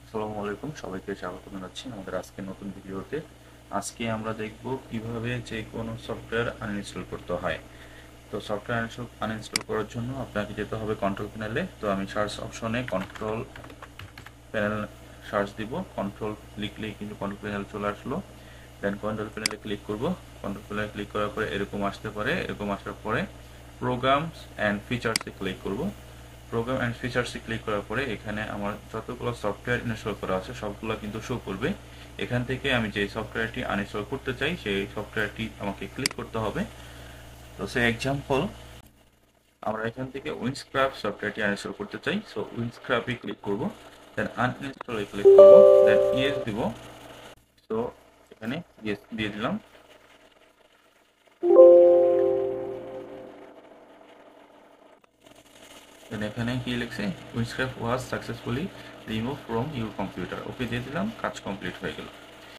আসসালামু আলাইকুম, সবাইকে স্বাগত জানাচ্ছি আমাদের আজকে নতুন ভিডিওতে। আজকে আমরা দেখব কিভাবে যে কোনো সফটওয়্যার আনইনস্টল করতে হয়। তো সফটওয়্যার আনইনস্টল করার জন্য আপনাকে যেতে হবে কন্ট্রোল প্যানেলে। তো আমি সার্চ অপশনে কন্ট্রোল প্যানেল সার্চ দিব, কন্ট্রোল লিখলেই কিন্তু কন্ট্রোল প্যানেল চলে আসলো। দেন কন্ট্রোল প্যানেলে ক্লিক করব। কন্ট্রোল প্যানেলে ক্লিক করার পরে এরকম আসতে পারে। এরকম আসার পরে প্রোগ্রামস অ্যান্ড ফিচার্সে ক্লিক করব। প্রোগ্রাম অ্যান্ড ফিচার্সে ক্লিক করার পরে এখানে আমার যতগুলো সফটওয়্যার ইনস্টল করা আছে সবগুলো কিন্তু শো করবে। এখান থেকে আমি যে সফটওয়্যারটি আনইনস্টল করতে চাই সেই সফটওয়্যারটি আমাকে ক্লিক করতে হবে। তো সে এক্সাম্পল, আমরা এখান থেকে উইন্ডস্ক্রাফট সফটওয়্যারটি আনইনস্টল করতে চাই। সো উইন্ডস্ক্রাফটে ক্লিক করব, দেন আনইনস্টলে ক্লিক করব, দেন ইয়েস দিব। সো এখানে ইয়েস দিয়ে দিলাম। দেন এখানে কি লিখছে, windscraft was successfully remove from your computer. Okay দিয়ে দিলাম, কাজ কমপ্লিট হয়ে গেল।